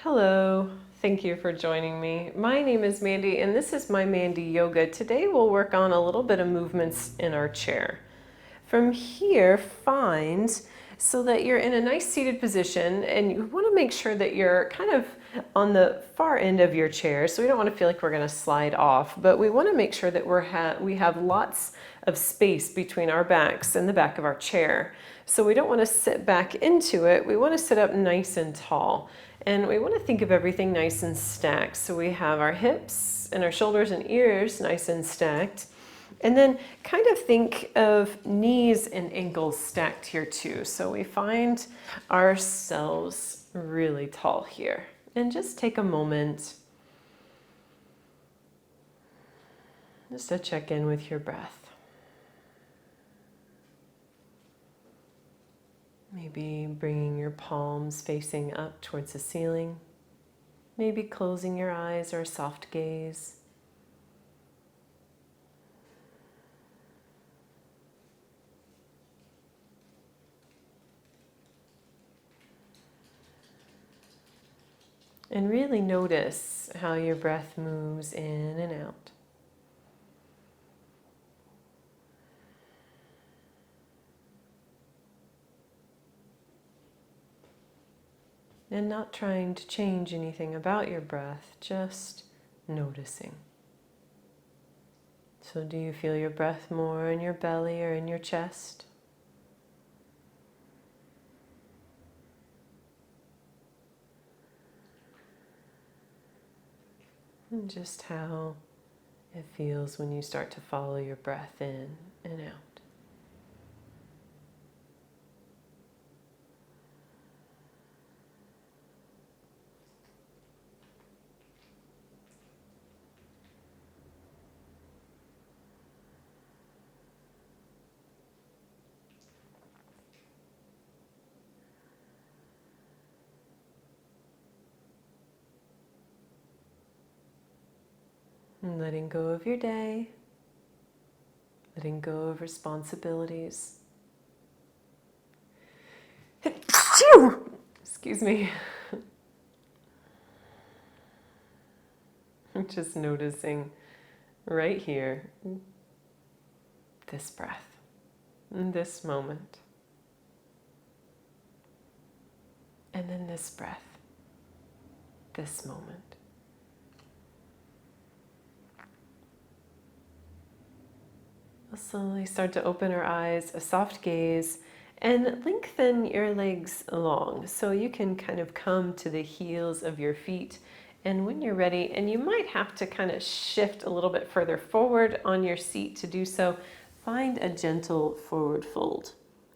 Hello, thank you for joining me. My name is Mandy and this is my Mandy Yoga. Today we'll work on a little bit of movements in our chair. From here, find so that you're in a nice seated position, and you want to make sure that you're kind of on the far end of your chair. So we don't want to feel like we're going to slide off, but we want to make sure that we have lots of space between our backs and the back of our chair. So we don't want to sit back into it. We want to sit up nice and tall. And we want to think of everything nice and stacked. So we have our hips and our shoulders and ears nice and stacked. And then kind of think of knees and ankles stacked here too. So we find ourselves really tall here. And just take a moment just to check in with your breath. Maybe bringing your palms facing up towards the ceiling. Maybe closing your eyes or a soft gaze. And really notice how your breath moves in and out. And not trying to change anything about your breath, just noticing. So do you feel your breath more in your belly or in your chest? And just how it feels when you start to follow your breath in and out. And letting go of your day, letting go of responsibilities. Excuse me. Just noticing right here, this breath, this moment. And then this breath, this moment. We'll slowly start to open our eyes, a soft gaze, and lengthen your legs long so you can kind of come to the heels of your feet. And when you're ready, and you might have to kind of shift a little bit further forward on your seat to do so, find a gentle forward fold.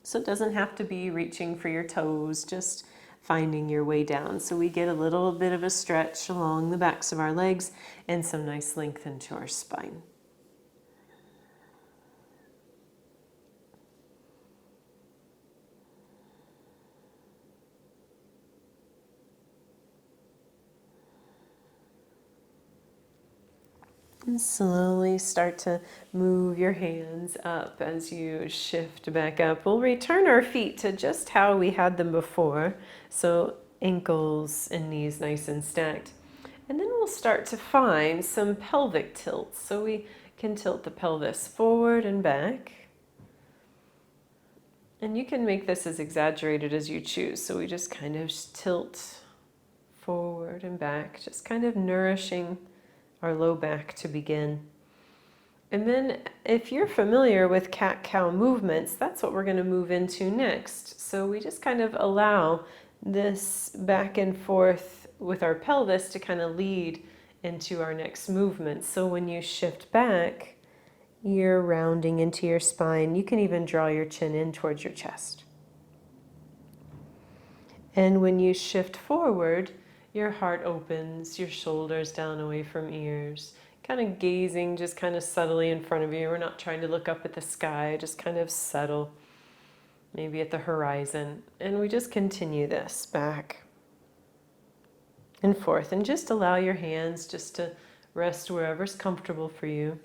So it doesn't have to be reaching for your toes, just finding your way down. So we get a little bit of a stretch along the backs of our legs and some nice length into our spine. And slowly start to move your hands up as you shift back up. We'll return our feet to just how we had them before. So ankles and knees nice and stacked. And then we'll start to find some pelvic tilts. So we can tilt the pelvis forward and back. And you can make this as exaggerated as you choose. So we just kind of tilt forward and back, just kind of nourishing our low back to begin. And then if you're familiar with cat-cow movements, that's what we're going to move into next. So we just kind of allow this back and forth with our pelvis to kind of lead into our next movement. So when you shift back, you're rounding into your spine. You can even draw your chin in towards your chest. And when you shift forward, your heart opens, your shoulders down away from ears, kind of gazing just kind of subtly in front of you. We're not trying to look up at the sky, just kind of settle, maybe at the horizon. And we just continue this back and forth. And just allow your hands just to rest wherever's comfortable for you.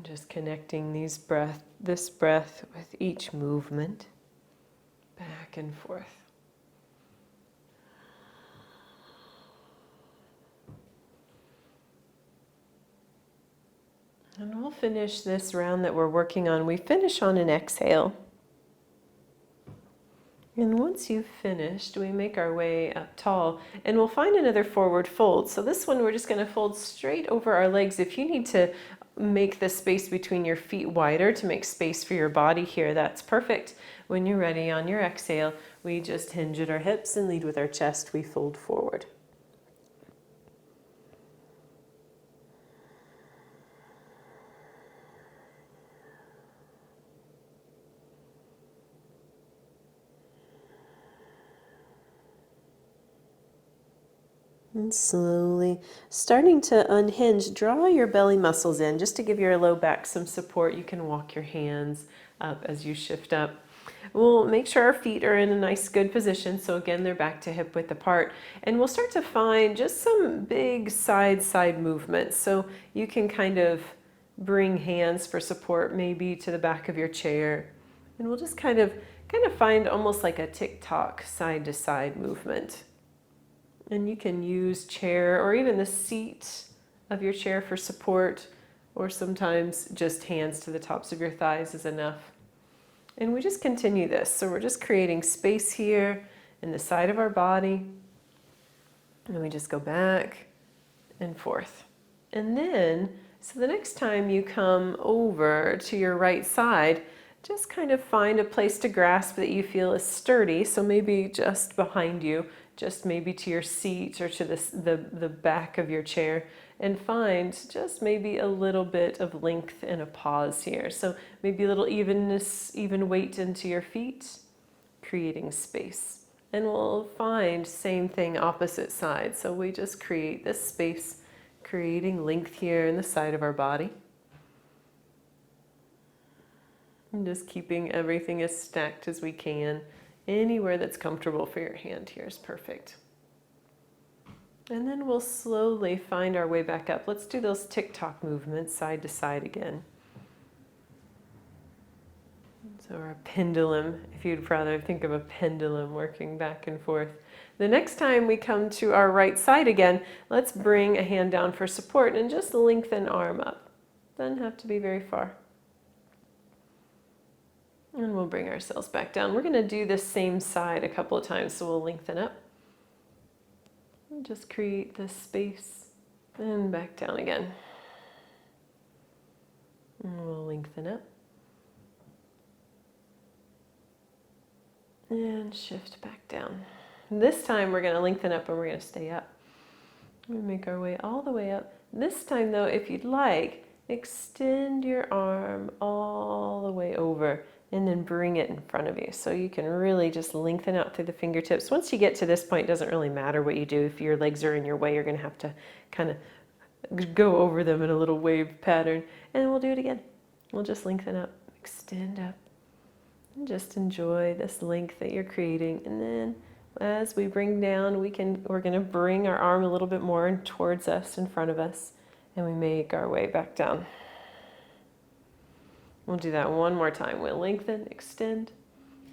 Just connecting this breath with each movement, back and forth. And we'll finish this round that we're working on. We finish on an exhale. And once you've finished, we make our way up tall and we'll find another forward fold. So this one, we're just going to fold straight over our legs. If you need to make the space between your feet wider to make space for your body here, that's perfect. When you're ready on your exhale, we just hinge at our hips and lead with our chest. We fold forward. And slowly starting to unhinge, draw your belly muscles in just to give your low back some support. You can walk your hands up as you shift up. We'll make sure our feet are in a nice good position. So again, they're back to hip width apart. And we'll start to find just some big side movements. So you can kind of bring hands for support maybe to the back of your chair. And we'll just kind of find almost like a tick-tock side to side movement. And you can use chair or even the seat of your chair for support, or sometimes just hands to the tops of your thighs is enough. And we just continue this. So we're just creating space here in the side of our body. And we just go back and forth. And then, so the next time you come over to your right side, just kind of find a place to grasp that you feel is sturdy. So maybe just behind you, just maybe to your seat or to the back of your chair, and find just maybe a little bit of length and a pause here. So maybe a little evenness, even weight into your feet, creating space. And we'll find same thing opposite side. So we just create this space, creating length here in the side of our body. And just keeping everything as stacked as we can. Anywhere that's comfortable for your hand here is perfect. And then we'll slowly find our way back up. Let's do those tick-tock movements side to side again. So our pendulum, if you'd rather think of a pendulum working back and forth. The next time we come to our right side again, let's bring a hand down for support and just lengthen arm up. Doesn't have to be very far. And we'll bring ourselves back down. We're going to do this same side a couple of times, so we'll lengthen up. And just create this space. And back down again. And we'll lengthen up. And shift back down. This time we're going to lengthen up and we're going to stay up. We make our way all the way up. This time though, if you'd like, extend your arm all the way over and then bring it in front of you. So you can really just lengthen out through the fingertips. Once you get to this point, it doesn't really matter what you do. If your legs are in your way, you're going to have to kind of go over them in a little wave pattern. And then we'll do it again. We'll just lengthen up, extend up, and just enjoy this length that you're creating. And then as we bring down, we're going to bring our arm a little bit more towards us, in front of us, and we make our way back down. We'll do that one more time. We'll lengthen, extend.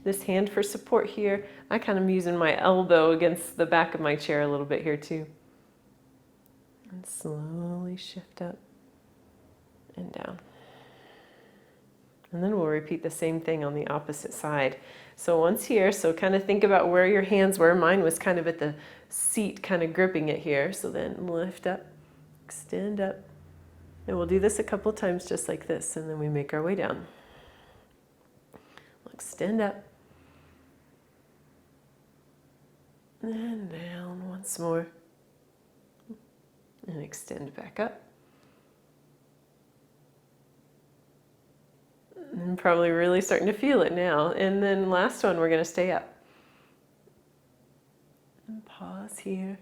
This hand for support here. I kind of using my elbow against the back of my chair a little bit here too. And slowly shift up and down. And then we'll repeat the same thing on the opposite side. So once here, so kind of think about where your hands were. Mine was kind of at the seat, kind of gripping it here. So then lift up, extend up. And we'll do this a couple of times just like this, and then we make our way down. We'll extend up. And down once more. And extend back up. And probably really starting to feel it now. And then last one, we're going to stay up. And pause here.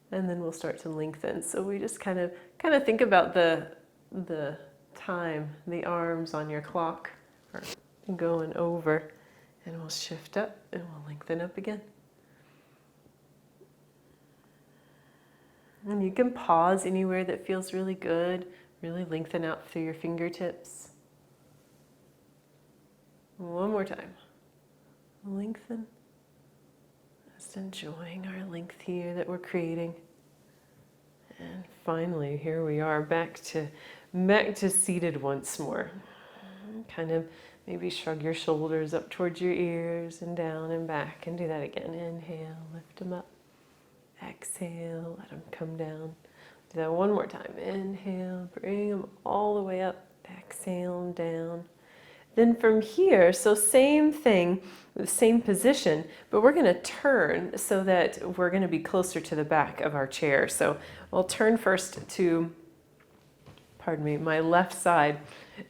And then we'll start to lengthen. So we just kind of think about the time, the arms on your clock are going over, and we'll shift up and we'll lengthen up again. And you can pause anywhere that feels really good. Really lengthen out through your fingertips. One more time. Lengthen. Just enjoying our length here that we're creating. And finally, here we are back to seated once more. Kind of maybe shrug your shoulders up towards your ears and down and back, and do that again. Inhale, lift them up. Exhale, let them come down. Do that one more time. Inhale, bring them all the way up. Exhale them down. Then from here, so same thing, the same position, but we're going to turn so that we're going to be closer to the back of our chair. So I'll turn first to, pardon me, my left side.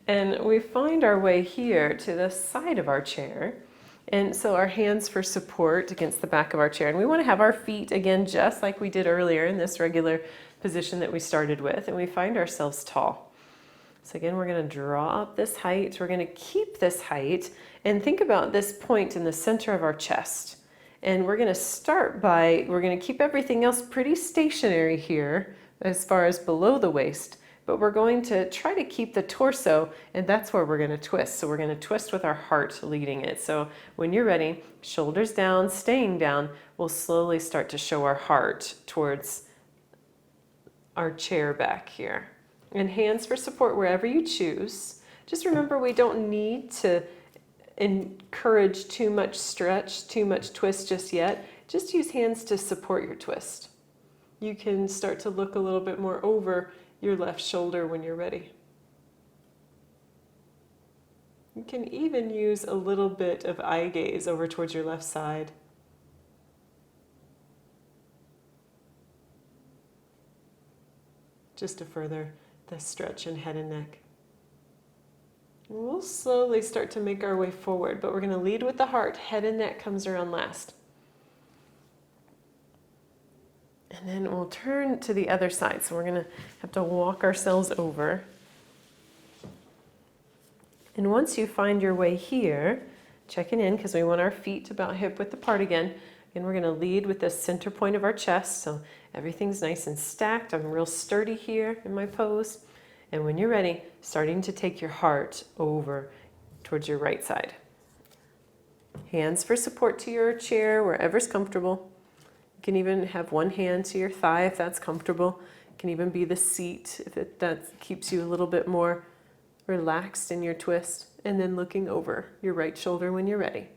And we find our way here to the side of our chair. And so our hands for support against the back of our chair. And we want to have our feet, again, just like we did earlier in this regular position that we started with. And we find ourselves tall. So again, we're going to draw up this height. We're going to keep this height. And think about this point in the center of our chest. And we're going to start by, we're going to keep everything else pretty stationary here as far as below the waist. But we're going to try to keep the torso, and that's where we're going to twist. So we're going to twist with our heart leading it. So when you're ready, shoulders down, staying down, we'll slowly start to show our heart towards our chair back here. And hands for support wherever you choose. Just remember, we don't need to encourage too much stretch, too much twist just yet. Just use hands to support your twist. You can start to look a little bit more over your left shoulder when you're ready. You can even use a little bit of eye gaze over towards your left side. Just to further the stretch in head and neck. We'll slowly start to make our way forward, but we're going to lead with the heart. Head and neck comes around last. And then we'll turn to the other side. So we're going to have to walk ourselves over. And once you find your way here, checking in because we want our feet about hip width apart again. And we're going to lead with the center point of our chest. So everything's nice and stacked. I'm real sturdy here in my pose. And when you're ready, starting to take your heart over towards your right side. Hands for support to your chair, wherever's comfortable. You can even have one hand to your thigh if that's comfortable. It can even be the seat if that keeps you a little bit more relaxed in your twist. And then looking over your right shoulder when you're ready.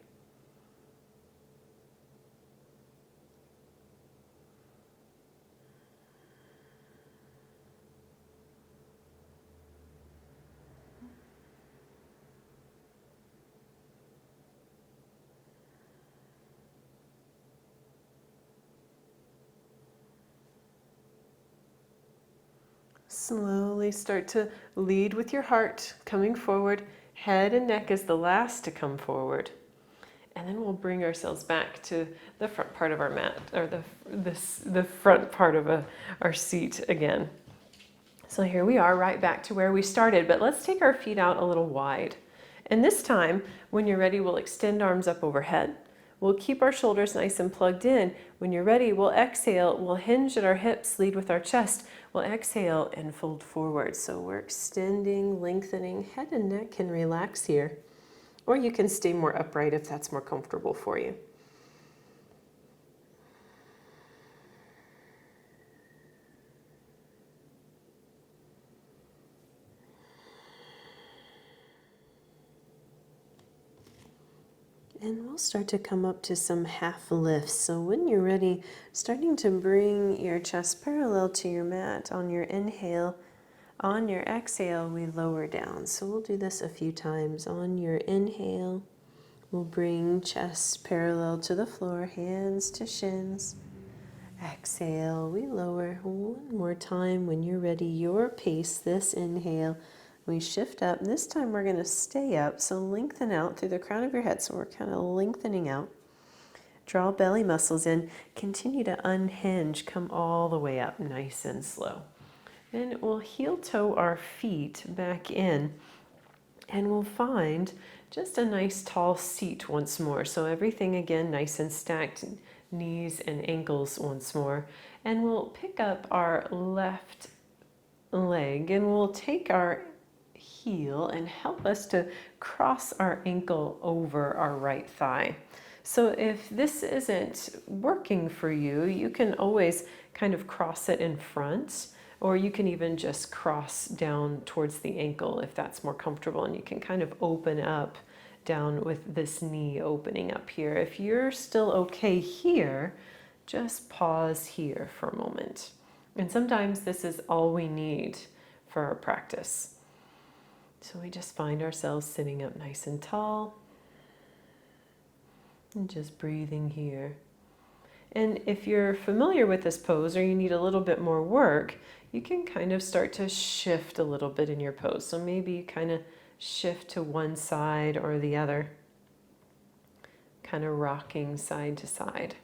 Slowly start to lead with your heart coming forward. Head and neck is the last to come forward. And then we'll bring ourselves back to the front part of our mat, or the front part of our seat again. So here we are right back to where we started, but let's take our feet out a little wide. And this time, when you're ready, we'll extend arms up overhead. We'll keep our shoulders nice and plugged in. When you're ready, we'll exhale. We'll hinge at our hips, lead with our chest. We'll exhale and fold forward. So we're extending, lengthening. Head and neck can relax here. Or you can stay more upright if that's more comfortable for you. And we'll start to come up to some half lifts. So when you're ready, starting to bring your chest parallel to your mat on your inhale. On your exhale, we lower down. So we'll do this a few times. On your inhale, we'll bring chest parallel to the floor, hands to shins. Exhale, we lower. One more time. When you're ready, your pace, this inhale. We shift up. This time we're going to stay up, so lengthen out through the crown of your head. So we're kind of lengthening out. Draw belly muscles in. Continue to unhinge. Come all the way up, nice and slow. Then we'll heel toe our feet back in, and we'll find just a nice tall seat once more. So everything again nice and stacked, knees and ankles once more. And we'll pick up our left leg and we'll take our heel and help us to cross our ankle over our right thigh. So if this isn't working for you, you can always kind of cross it in front, or you can even just cross down towards the ankle if that's more comfortable, and you can kind of open up down with this knee opening up here. If you're still okay here, just pause here for a moment. And sometimes this is all we need for our practice. So we just find ourselves sitting up nice and tall and just breathing here. And if you're familiar with this pose or you need a little bit more work, you can kind of start to shift a little bit in your pose. So maybe you kind of shift to one side or the other, kind of rocking side to side.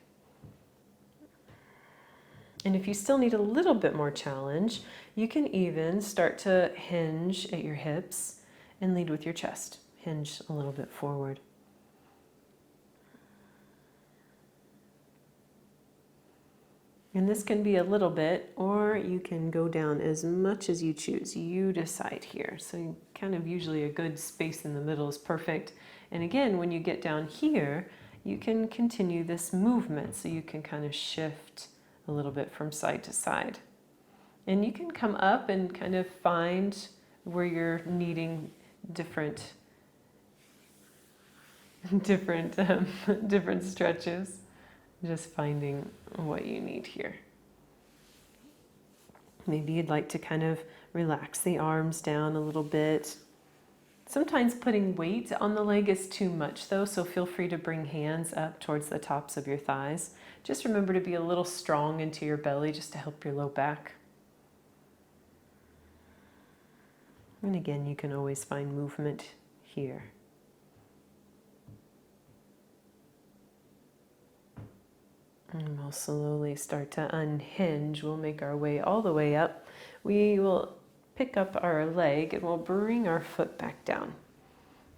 And if you still need a little bit more challenge, you can even start to hinge at your hips and lead with your chest. Hinge a little bit forward. And this can be a little bit, or you can go down as much as you choose. You decide here. So kind of usually a good space in the middle is perfect. And again, when you get down here, you can continue this movement. So you can kind of shift a little bit from side to side. And you can come up and kind of find where you're needing different stretches. Just finding what you need here. Maybe you'd like to kind of relax the arms down a little bit. Sometimes putting weight on the leg is too much though, so feel free to bring hands up towards the tops of your thighs. Just remember to be a little strong into your belly just to help your low back. And again, you can always find movement here. And we'll slowly start to unhinge. We'll make our way all the way up. We will pick up our leg and we'll bring our foot back down.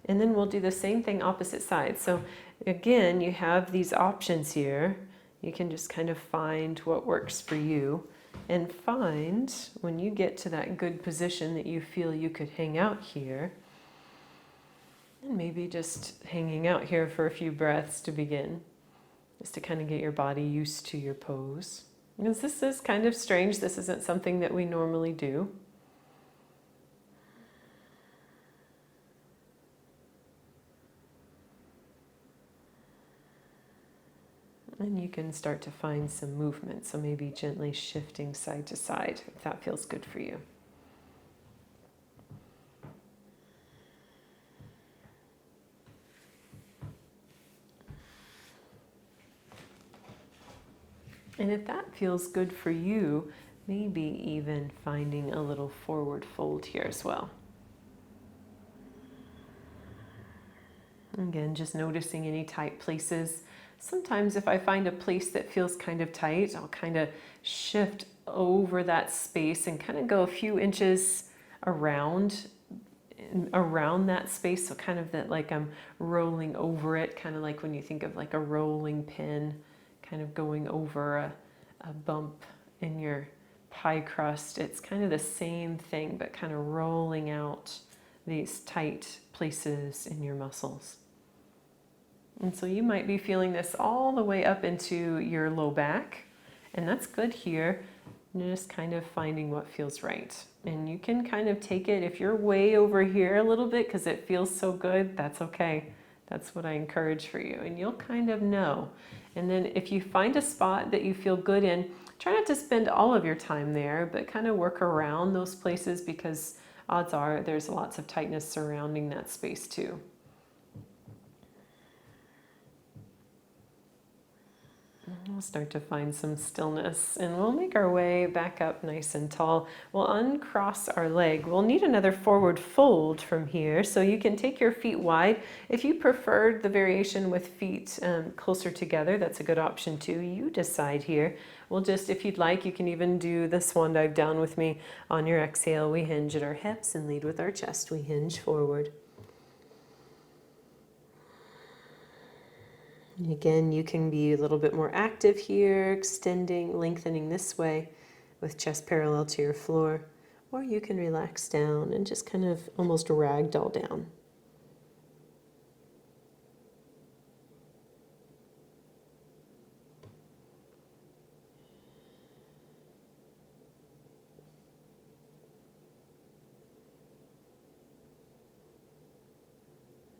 And then we'll do the same thing opposite side. So again, you have these options here. You can just kind of find what works for you and find when you get to that good position that you feel you could hang out here. And maybe just hanging out here for a few breaths to begin. Just to kind of get your body used to your pose. Because this is kind of strange. This isn't something that we normally do. And you can start to find some movement. So maybe gently shifting side to side if that feels good for you. And if that feels good for you, maybe even finding a little forward fold here as well. Again, just noticing any tight places. Sometimes if I find a place that feels kind of tight, I'll kind of shift over that space and kind of go a few inches around that space. So kind of that like I'm rolling over it, kind of like when you think of like a rolling pin, kind of going over a bump in your pie crust. It's kind of the same thing, but kind of rolling out these tight places in your muscles. And so you might be feeling this all the way up into your low back, and that's good here. Just kind of finding what feels right. And you can kind of take it, if you're way over here a little bit because it feels so good, that's okay. That's what I encourage for you. And you'll kind of know. And then if you find a spot that you feel good in, try not to spend all of your time there, but kind of work around those places because odds are there's lots of tightness surrounding that space too. We'll start to find some stillness and we'll make our way back up nice and tall. We'll uncross our leg. We'll need another forward fold from here, so you can take your feet wide. If you preferred the variation with feet closer together, that's a good option too. You decide here. We'll just, if you'd like, you can even do the swan dive down with me. On your exhale, we hinge at our hips and lead with our chest. We hinge forward. Again, you can be a little bit more active here, extending, lengthening this way with chest parallel to your floor, Or you can relax down and just kind of almost ragdoll down.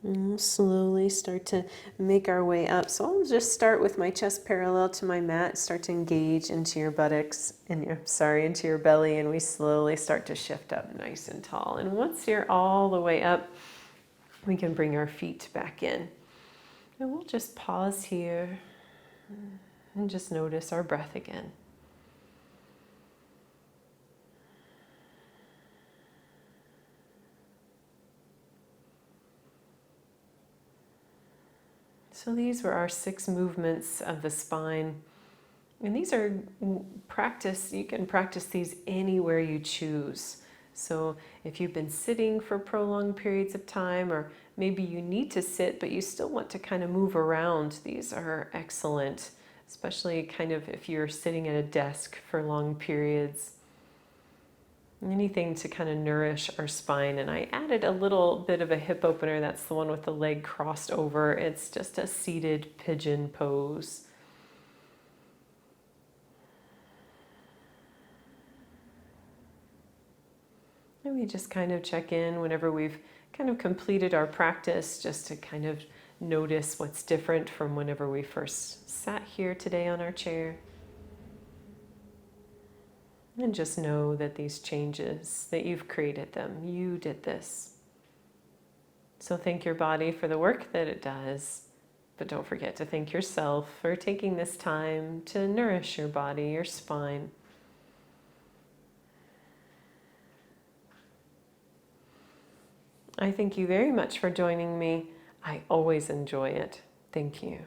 And we'll slowly start to make our way up. So I'll just start with my chest parallel to my mat, start to engage into your buttocks, into your belly, and we slowly start to shift up nice and tall. And once you're all the way up, we can bring our feet back in. And we'll just pause here and just notice our breath again. So these were our 6 movements of the spine. And these are practice, you can practice these anywhere you choose. So if you've been sitting for prolonged periods of time, or maybe you need to sit, but you still want to kind of move around, these are excellent, especially kind of if you're sitting at a desk for long periods. Anything to kind of nourish our spine. And I added a little bit of a hip opener. That's the one with the leg crossed over. It's just a seated pigeon pose. And we just kind of check in whenever we've kind of completed our practice, just to kind of notice what's different from whenever we first sat here today on our chair. And just know that these changes, that you've created them. You did this. So thank your body for the work that it does. But don't forget to thank yourself for taking this time to nourish your body, your spine. I thank you very much for joining me. I always enjoy it. Thank you.